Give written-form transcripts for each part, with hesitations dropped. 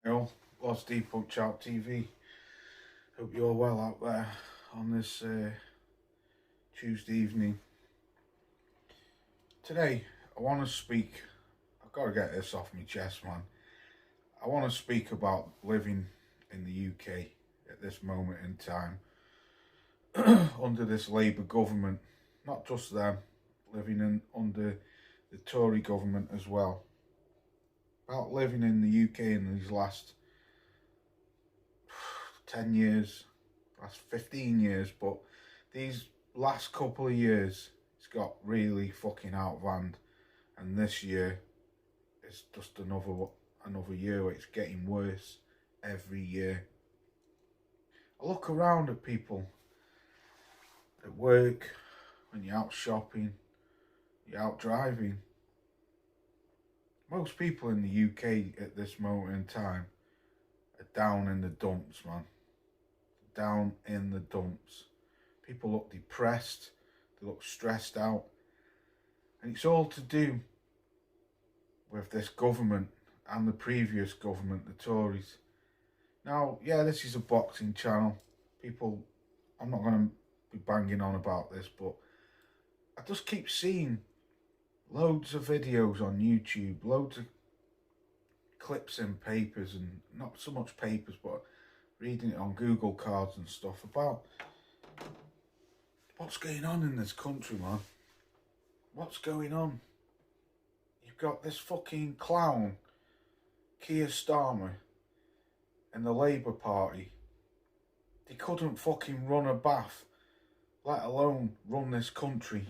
Yo, Lost Deep Punch Out TV. Hope you're well out there on this Tuesday evening. Today, I want to speak. I've got to get this off my chest, man. I want to speak about living in the UK at this moment in time under this Labour government. Not just them, living under the Tory government as well. About living in the UK in these last 10 years, last 15 years, but these last couple of years, it's got really fucking out of hand. And this year, it's just another year where it's getting worse every year. I look around at people at work, when you're out shopping, you're out driving. Most people in the UK at this moment in time are down in the dumps, man. Down in the dumps. People look depressed, they look stressed out. And it's all to do with this government and the previous government, the Tories. Now, yeah, this is a boxing channel. People, I'm not going to be banging on about this, but I just keep seeing loads of videos on YouTube, loads of clips in papers, and not so much papers, but reading it on Google cards and stuff about what's going on in this country, man. What's going on? You've got this fucking clown, Keir Starmer, and the Labour Party. They couldn't fucking run a bath, let alone run this country.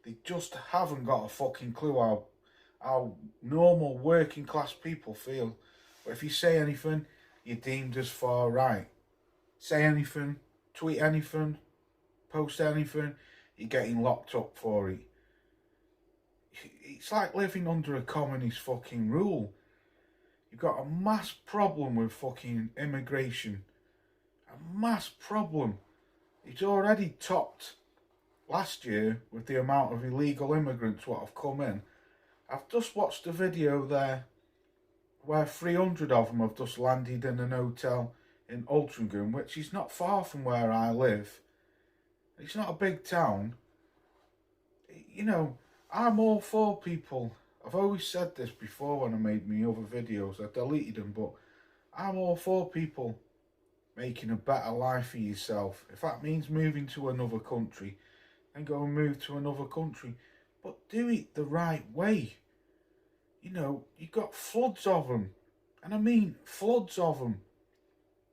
They just haven't got a fucking clue how normal working class people feel. But if you say anything, you're deemed as far right. Say anything, tweet anything, post anything, you're getting locked up for it. It's like living under a communist fucking rule. You've got a mass problem with fucking immigration. A mass problem. It's already topped last year with the amount of illegal immigrants what have come in. I've just watched a video there where 300 of them have just landed in an hotel in Altrincham, which is not far from where I live. It's not a big town. You know, I'm all for people. I've always said this before when I made my other videos. I deleted them, but I'm all for people making a better life for yourself. If that means moving to another country, then go and move to another country. But do it the right way. You know, you've got floods of them. And I mean floods of them.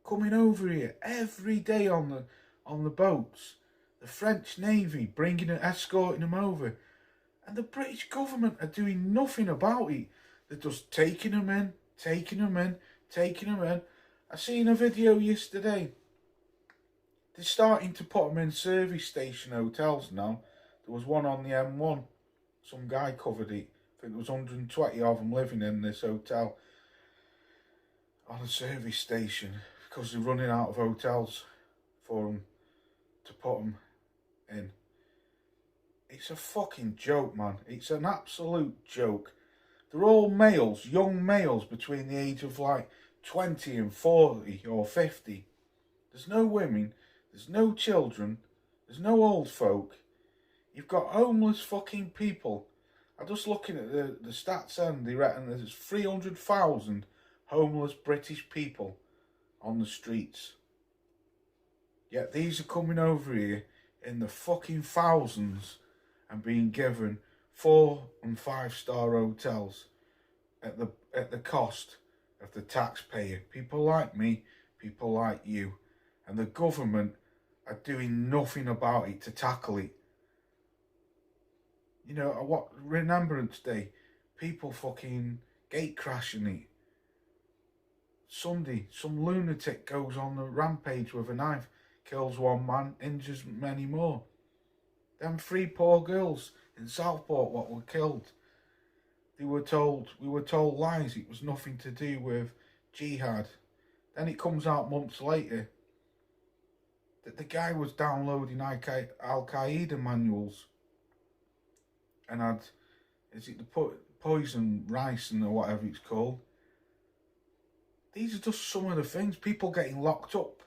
Coming over here every day on the boats. The French Navy bringing and escorting them over. And the British government are doing nothing about it. They're just taking them in, taking them in, taking them in. I seen a video yesterday. They're starting to put them in service station hotels now. There was one on the M1. Some guy covered it. I think there was 120 of them living in this hotel on a service station because they're running out of hotels for them to put them in. It's a fucking joke, man. It's an absolute joke. They're all males, young males between the age of like 20 and 40 or 50. There's no women, there's no children, there's no old folk. You've got homeless fucking people. I'm just looking at the stats and they reckon there's 300,000 homeless British people on the streets. Yet these are coming over here in the fucking thousands and being given 4- and 5-star hotels at the cost of the taxpayer. People like me, people like you. And the government are doing nothing about it to tackle it. You know, what Remembrance Day, people fucking gate crashing it. Sunday, some lunatic goes on the rampage with a knife, kills one man, injures many more. Them 3 poor girls in Southport what were killed. We were told lies. It was nothing to do with jihad. Then it comes out months later that the guy was downloading Al-Qaeda manuals and had, is it the poison rice or whatever it's called? these are just some of the things. People getting locked up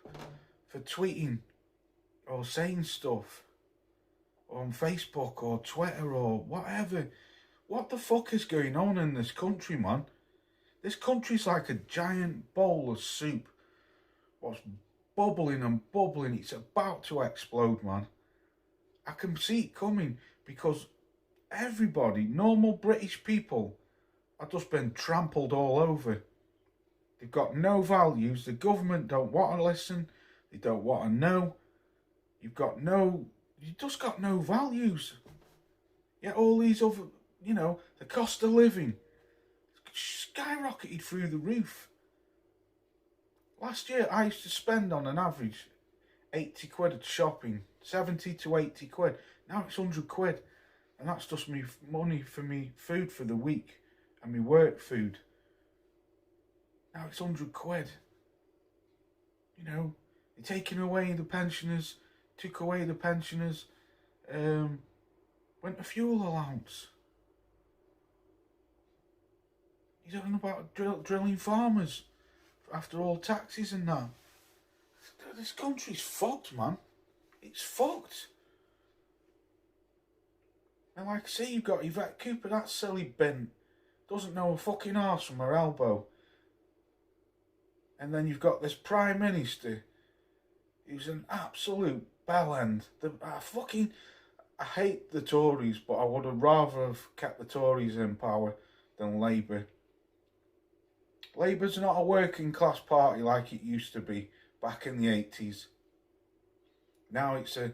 for tweeting or saying stuff on Facebook or Twitter or whatever. What the fuck is going on in this country, man? This country's like a giant bowl of soup. What's bubbling and bubbling. It's about to explode, man. I can see it coming because everybody, normal British people, have just been trampled all over. They've got no values. The government don't want to listen. They don't want to know. You've just got no values. Yet all these other, the cost of living skyrocketed through the roof. Last year I used to spend on an average 80 quid at shopping, 70 to 80 quid. Now it's 100 quid. And that's just me money for me food for the week and me work food. Now it's 100 quid. They're taking away the pensioners, took away the pensioners, went to fuel allowance. You're talking about drilling farmers after all taxes and that. This country's fucked, man. It's fucked. And like I say, you've got Yvette Cooper, that silly bin, doesn't know a fucking arse from her elbow. And then you've got this Prime Minister who's an absolute bellend. I hate the Tories, but I would have rather have kept the Tories in power than Labour. Labour's not a working class party like it used to be back in the 80s. Now it's a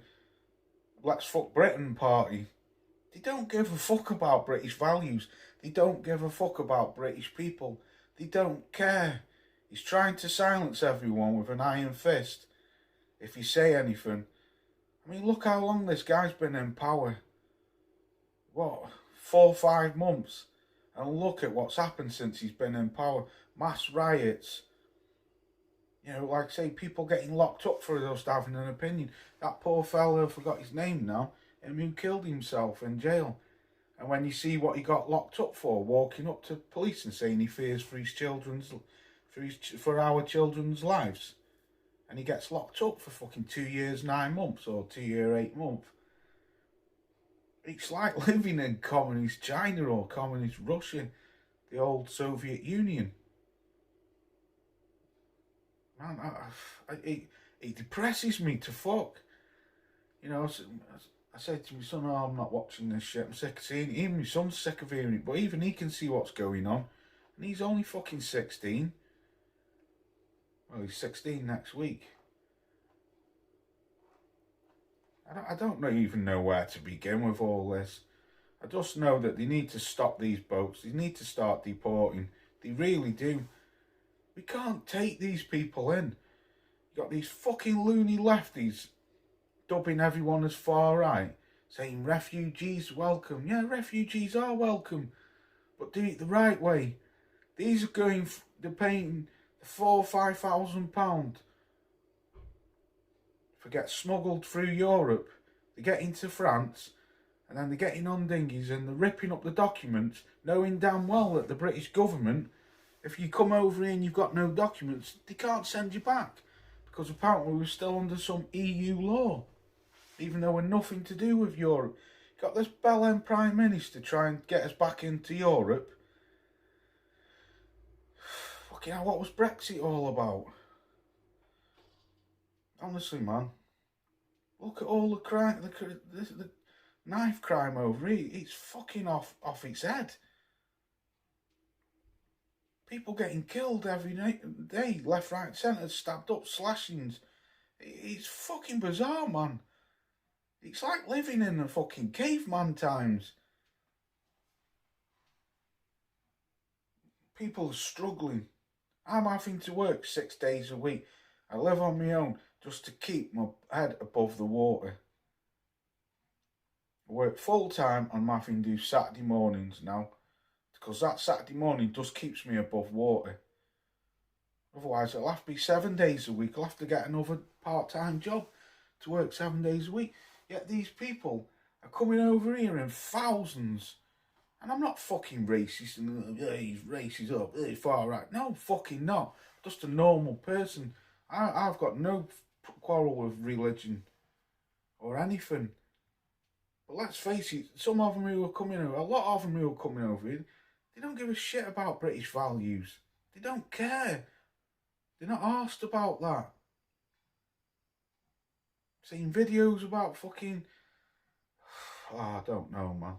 let's fuck Britain party. They don't give a fuck about British values. They don't give a fuck about British people. They don't care. He's trying to silence everyone with an iron fist. If you say anything. I mean, look how long this guy's been in power. 4 or 5 months. And look at what's happened since he's been in power. Mass riots. Like I say, people getting locked up for just having an opinion. That poor fella, I forgot his name now, who killed himself in jail. And when you see what he got locked up for, walking up to police and saying he fears for our children's lives. And he gets locked up for fucking 2 years, 9 months, or 2 years, 8 months. It's like living in communist China or communist Russia, the old Soviet Union. Man, it depresses me to fuck. I said to my son, I'm not watching this shit. I'm sick of seeing it. Even my son's sick of hearing it. But even he can see what's going on. And he's only fucking 16. Well, he's 16 next week. I don't even know where to begin with all this. I just know that they need to stop these boats. They need to start deporting. They really do. We can't take these people in. You got these fucking loony lefties dubbing everyone as far right, saying refugees welcome. Yeah, refugees are welcome, but do it the right way. These are they're paying £4,000 or £5,000 for get smuggled through Europe. They get into France, and then they're getting on dinghies and they're ripping up the documents, knowing damn well that the British government, if you come over here and you've got no documents, they can't send you back, because apparently we're still under some EU law, even though we're nothing to do with Europe. Got this bellend Prime Minister trying to get us back into Europe. Fucking hell, what was Brexit all about? Honestly, man. Look at all the crime, the knife crime over here. It's fucking off its head. People getting killed every day, left, right, centre, stabbed up, slashings. It's fucking bizarre, man. It's like living in the fucking caveman times. People are struggling. I'm having to work 6 days a week. I live on my own just to keep my head above the water. I work full time and I'm having to do Saturday mornings now, because that Saturday morning just keeps me above water. Otherwise, it'll have to be 7 days a week. I'll have to get another part-time job to work 7 days a week. Yet these people are coming over here in thousands, And I'm not fucking racist and he's racist up, far right. No, fucking not. Just a normal person. I've got no quarrel with religion or anything. But let's face it, some of them who are coming over, a lot of them who are coming over here, they don't give a shit about British values. They don't care. They're not asked about that. Seeing videos about fucking... Oh, I don't know, man.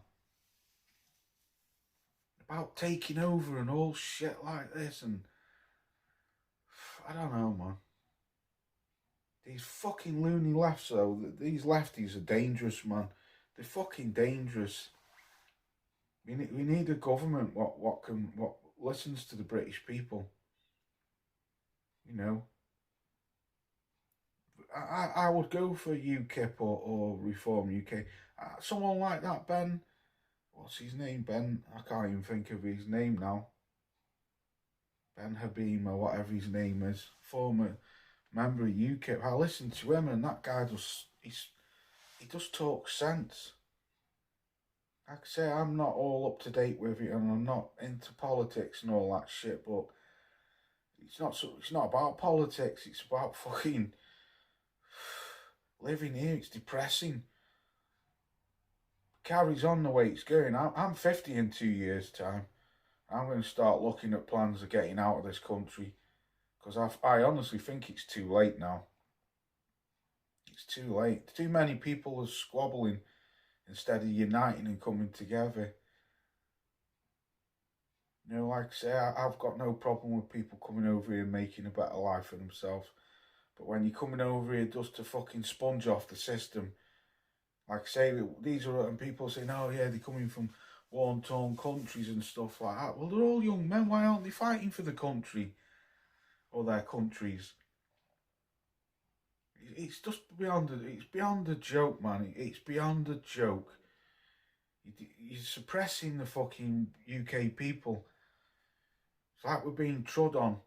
About taking over and all shit like this, and... I don't know, man. These fucking loony lefts, though, these lefties are dangerous, man. They're fucking dangerous. We need a government what listens to the British people. You know. I would go for UKIP or Reform UK. Someone like that, Ben. What's his name? Ben. I can't even think of his name now. Ben Habib or whatever his name is. Former member of UKIP. I listened to him, and that guy he just talks sense. Like I say, I'm not all up to date with it, and I'm not into politics and all that shit. But it's not about politics. It's about fucking living here. It's depressing. Carries on the way it's going. I'm 50 in 2 years' time. I'm going to start looking at plans of getting out of this country, because I honestly think it's too late now. It's too late. Too many people are squabbling instead of uniting and coming together. You know, like I say, I've got no problem with people coming over here and making a better life for themselves. But when you're coming over here just to fucking sponge off the system, like I say, these are, and people saying, oh yeah, they're coming from war-torn countries and stuff like that. Well, they're all young men. Why aren't they fighting for the country or their countries? It's just it's beyond a joke, man. It's beyond a joke. You're suppressing the fucking UK people. It's like we're being trod on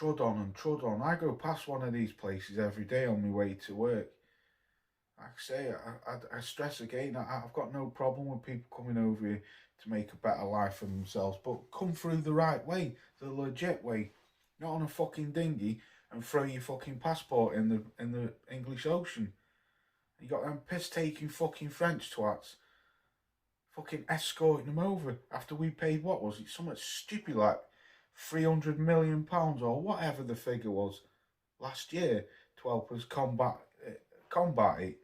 and trod on. I go past one of these places every day on my way to work. Like I say, I stress again, I've got no problem with people coming over here to make a better life for themselves, but come through the right way, the legit way, not on a fucking dinghy and throw your fucking passport in the English Ocean. You got them piss-taking fucking French twats fucking escorting them over after we paid, what was it, something stupid like £300 million or whatever the figure was last year to help us combat it.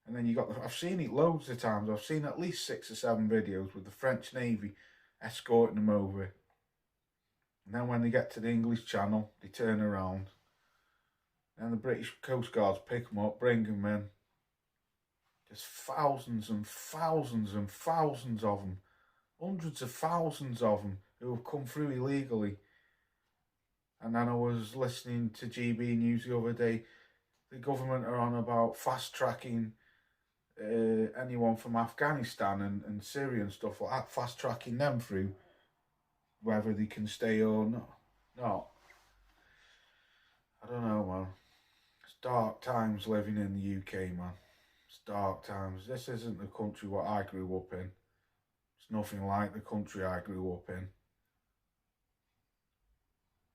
And then you got I've seen it loads of times. I've seen at least 6 or 7 videos with the French Navy escorting them over. And then when they get to the English Channel, they turn around. And the British Coast Guards pick them up, bring them in. There's thousands and thousands and thousands of them. Hundreds of thousands of them who have come through illegally. And then I was listening to GB News the other day. The government are on about fast-tracking anyone from Afghanistan and Syria and stuff like that, fast-tracking them through, whether they can stay or not. I don't know, man. It's dark times living in the UK, man. It's dark times. This isn't the country what I grew up in. It's nothing like the country I grew up in.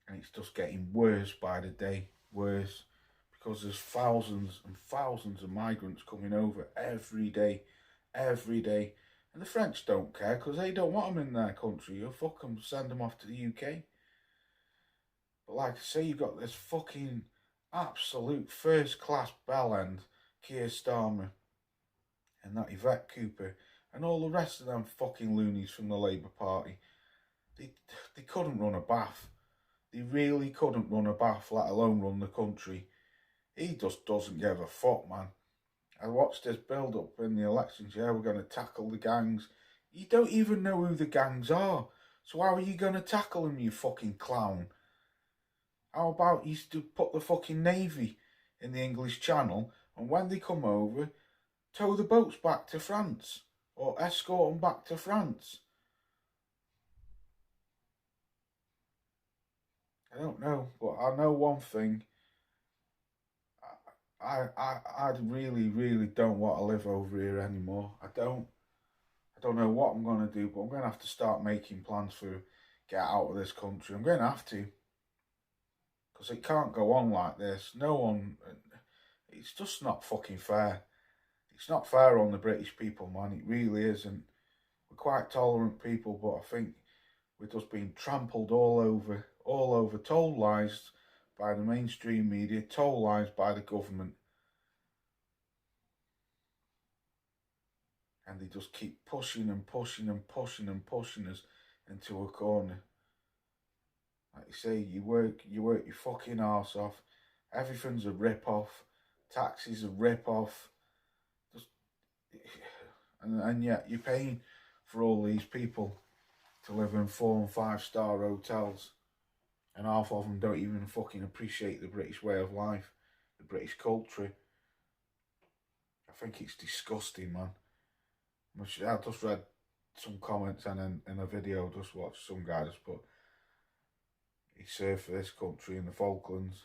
And it's just getting worse by the day. Worse. Because there's thousands and thousands of migrants coming over every day. And the French don't care because they don't want them in their country. You'll fuck them, send them off to the UK. But like I say, you've got this fucking absolute first-class bellend, Keir Starmer, and that Yvette Cooper, and all the rest of them fucking loonies from the Labour Party. They couldn't run a bath. They really couldn't run a bath, let alone run the country. He just doesn't give a fuck, man. I watched this build-up in the elections. Yeah, we're going to tackle the gangs. You don't even know who the gangs are. So how are you going to tackle them, you fucking clown? How about you put the fucking Navy in the English Channel, and when they come over, tow the boats back to France, or escort them back to France? I don't know, but I know one thing. I really, really don't want to live over here anymore. I I don't know what I'm going to do, but I'm going to have to start making plans for get out of this country. I'm going to have to, because it can't go on like this. No one, it's just not fucking fair. It's not fair on the British people, man. It really isn't. We're quite tolerant people, but I think we're just being trampled all over, told lies by the mainstream media, told lies by the government. And they just keep pushing and pushing and pushing and pushing us into a corner. Like you say, you work your fucking arse off. Everything's a rip-off. Taxis a rip-off. Just, and yet you're paying for all these people to live in 4- and 5-star hotels. And half of them don't even fucking appreciate the British way of life, the British culture. I think it's disgusting, man. I just read some comments and in a video, just watched some guy just put, he served for this country in the Falklands,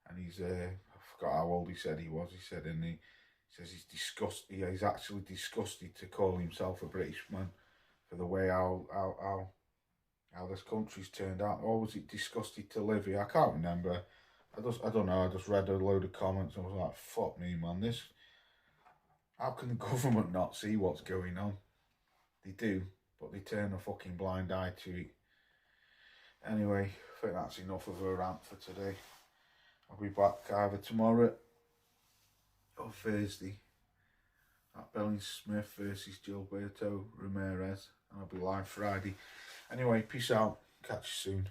and he's I forgot how old he said he was. He said he says he's disgusted. He's actually disgusted to call himself a British man for the way how this country's turned out. Or was it disgusted to live here? I can't remember. I don't know. I just read a load of comments and I was like, fuck me, man. How can the government not see what's going on? They do, but they turn a fucking blind eye to it. Anyway, I think that's enough of a rant for today. I'll be back either tomorrow or Thursday at Belling Smith versus Gilberto Ramirez, and I'll be live Friday. Anyway, peace out. Catch you soon.